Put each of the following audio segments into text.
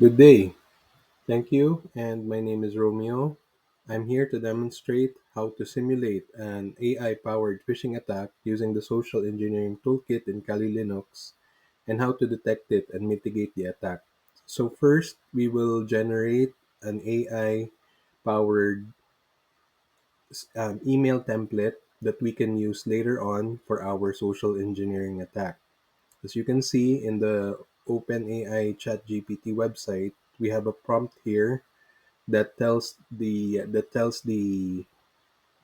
Good day. Thank you. And my name is Romeo. I'm here to demonstrate how to simulate an AI powered phishing attack using the social engineering toolkit in Kali Linux and how to detect it and mitigate the attack. So, first, we will generate an AI powered email template that we can use later on for our social engineering attack. As you can see in the OpenAI ChatGPT website, we have a prompt here that tells the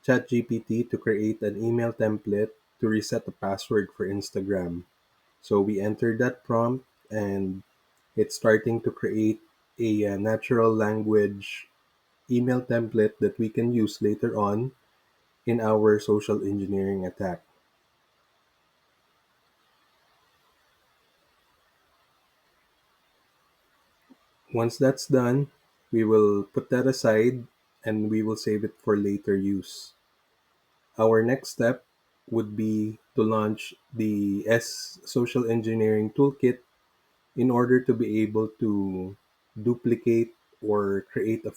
ChatGPT to create an email template to reset the password for Instagram. So we enter that prompt and it's starting to create a natural language email template that we can use later on in our social engineering attack. Once that's done, we will put that aside and we will save it for later use. Our next step would be to launch the S Social Engineering Toolkit in order to be able to duplicate or create a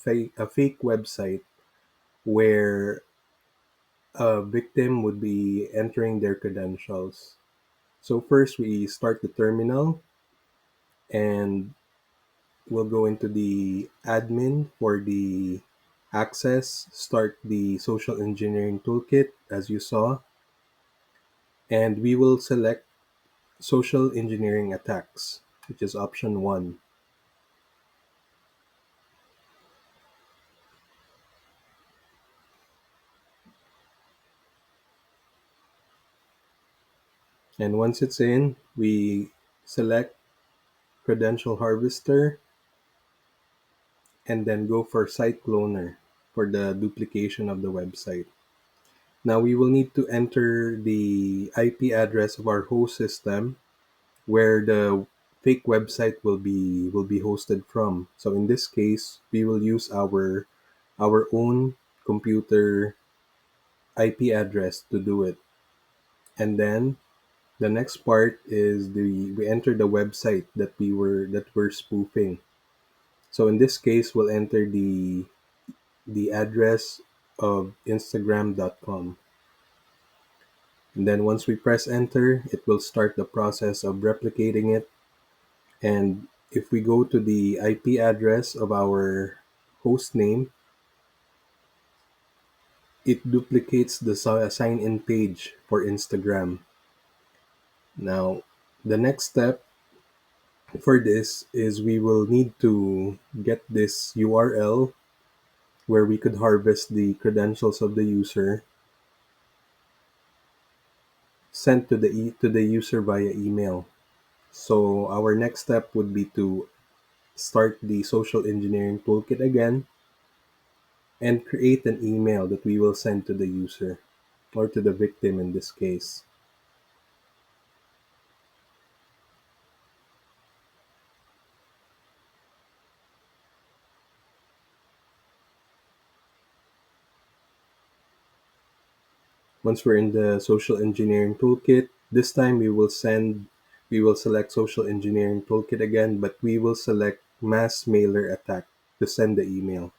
fake website where a victim would be entering their credentials. So first we start the terminal and we'll go into the admin for the access, start the social engineering toolkit as you saw, and we will select social engineering attacks, which is option 1. And once it's in, we select credential harvester and then go for site cloner for the duplication of the website. Now we will need to enter the IP address of our host system where the fake website will be hosted from. So in this case, we will use our own computer IP address to do it. And then the next part is the we enter the website that we're spoofing. So in this case, we'll enter the address of instagram.com. And then once we press enter, it will start the process of replicating it. And if we go to the IP address of our host name, it duplicates the sign in page for Instagram. Now, the next step for this is we will need to get this URL where we could harvest the credentials of the user sent to the user via email. So our next step would be to start the social engineering toolkit again and create an email that we will send to the user or to the victim in this case. Once we're in the social engineering toolkit, this time we will select social engineering toolkit again, but we will select mass mailer attack to send the email.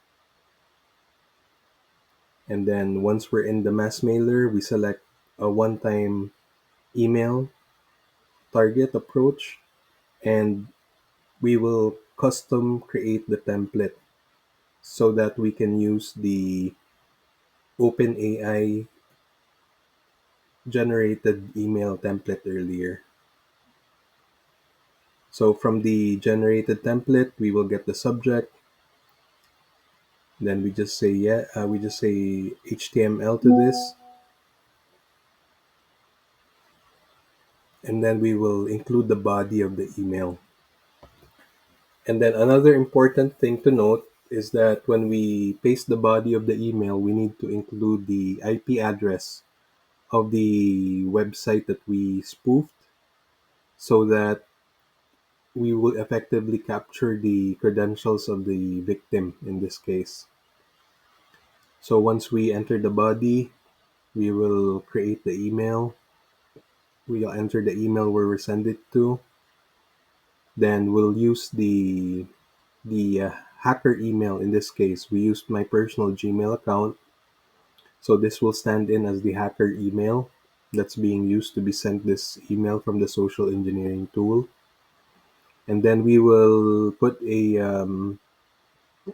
And then once we're in the mass mailer, we select a one-time email target approach and we will custom create the template so that we can use the OpenAI generated email template earlier. So from the generated template, we will get the subject. Then we just say we just say HTML to this, and then we will include the body of the email. And then another important thing to note is that when we paste the body of the email, we need to include the IP address of the website that we spoofed so that we will effectively capture the credentials of the victim in this case. So once we enter the body, we will create the email. We'll enter the email where we send it to. Then we'll use the the hacker email. In this case, we used my personal Gmail account. So this will stand in as the hacker email that's being used to be sent this email from the social engineering tool. And then we will put a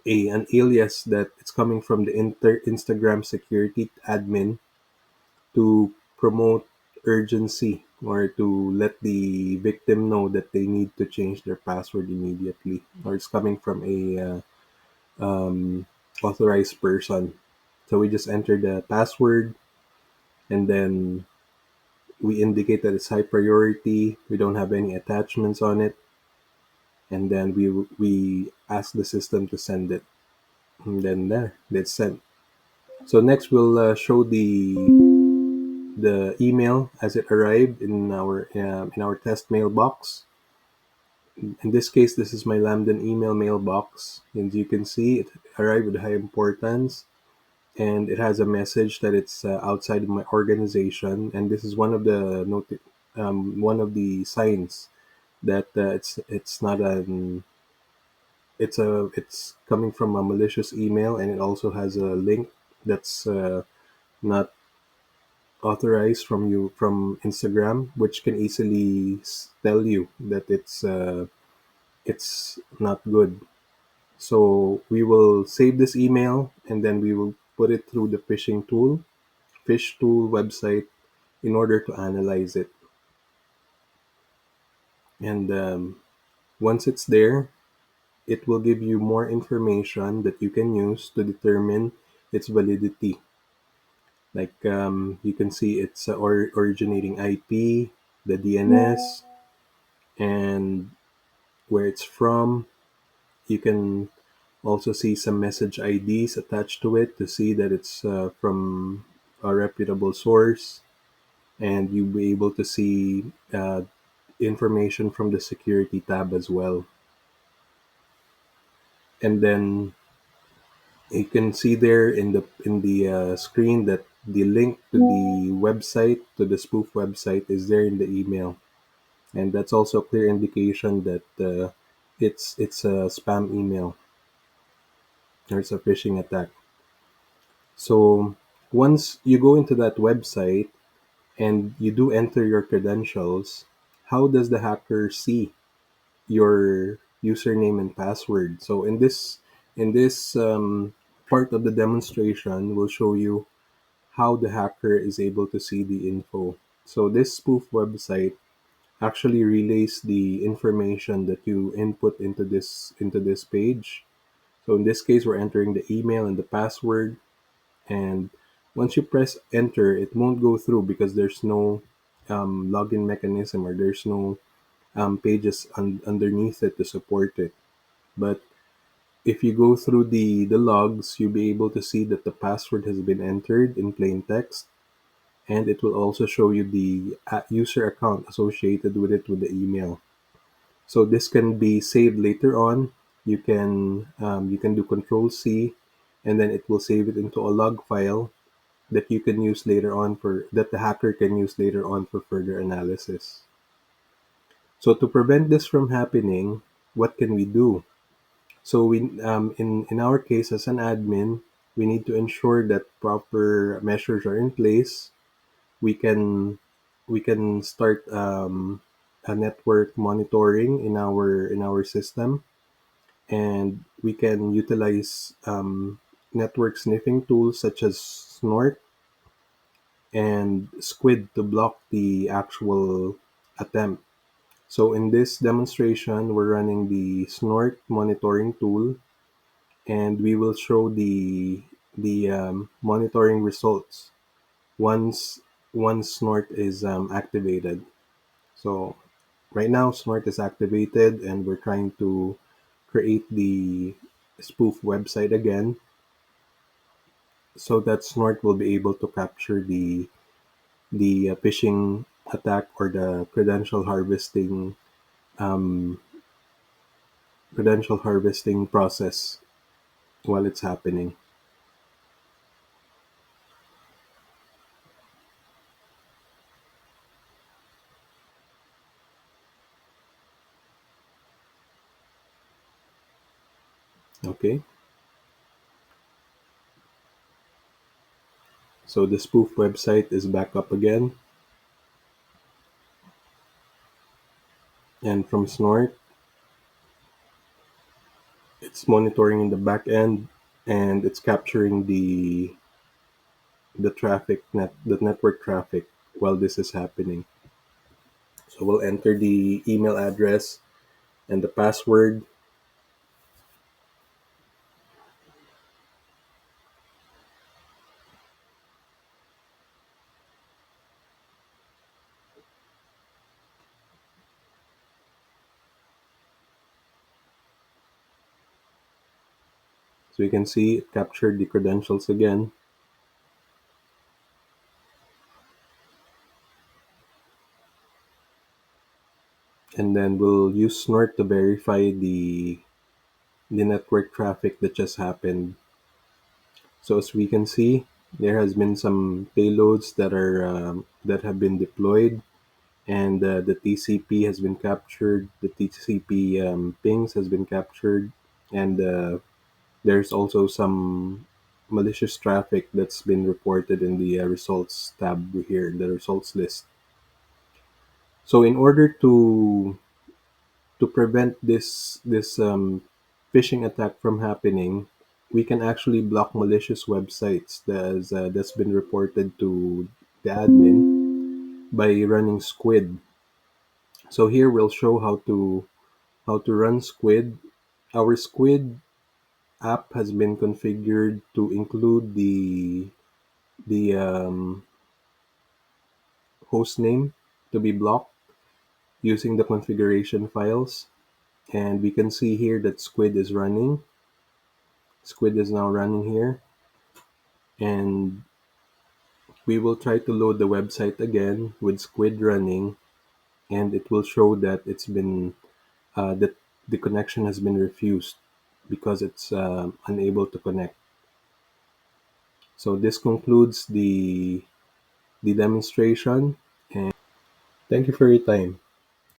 an alias that it's coming from the Instagram security admin to promote urgency or to let the victim know that they need to change their password immediately, or it's coming from a authorized person. So we just enter the password, and then we indicate that it's high priority. We don't have any attachments on it, and then we ask the system to send it, and then there, it's sent. So next we'll show the email as it arrived in our test mailbox. In this case, this is my Lambda email mailbox, and you can see it arrived with high importance, and it has a message that it's outside of my organization, and this is one of the signs that it's not an it's coming from a malicious email, and it also has a link that's not authorized from Instagram, which can easily tell you that it's not good. So we will save this email, and then we will put it through the fish tool website in order to analyze it. And once it's there, it will give you more information that you can use to determine its validity. Like you can see its originating IP, the DNS, and where it's from. You can also see some message IDs attached to it to see that it's from a reputable source, and you'll be able to see information from the security tab as well. And then you can see there in the screen that the link to the website, to the spoof website, is there in the email, and that's also a clear indication that it's a spam email or it's a phishing attack. So once you go into that website and you do enter your credentials, how does the hacker see your username and password? So in this part of the demonstration, we'll show you how the hacker is able to see the info. So this spoof website actually relays the information that you input into this page. So in this case, we're entering the email and the password, and once you press enter, it won't go through because there's no login mechanism, or there's no pages underneath it to support it. But if you go through the logs, you'll be able to see that the password has been entered in plain text, and it will also show you the user account associated with it with the email. So this can be saved later on. You can do Control C, and then it will save it into a log file that you can use later on for that the hacker can use later on for further analysis. So to prevent this from happening, what can we do? So in our case as an admin, we need to ensure that proper measures are in place. We can we can start a network monitoring in our system, and we can utilize network sniffing tools such as Snort and Squid to block the actual attempt. So in this demonstration, we're running the Snort monitoring tool, and we will show the monitoring results once once Snort is activated. So right now, Snort is activated, and we're trying to create the spoof website again so that Snort will be able to capture the phishing attack or the um, credential harvesting process while it's happening. Okay, so the spoof website is back up again, and from Snort, it's monitoring in the back end, and it's capturing the network traffic while this is happening. So we'll enter the email address and the password. So you can see it captured the credentials again, and then we'll use Snort to verify the network traffic that just happened. So as we can see, there has been some payloads that have been deployed, and the TCP has been captured. The TCP pings has been captured, and there's also some malicious traffic that's been reported in the results tab here in the results list. So in order to prevent this phishing attack from happening, we can actually block malicious websites that's been reported to the admin by running Squid. So here we'll show how to run Squid. Our Squid app has been configured to include the host name to be blocked using the configuration files. And we can see here that Squid is running. Squid is now running here, and we will try to load the website again with Squid running, and it will show that that the connection has been refused because it's unable to connect. So this concludes the demonstration, and thank you for your time.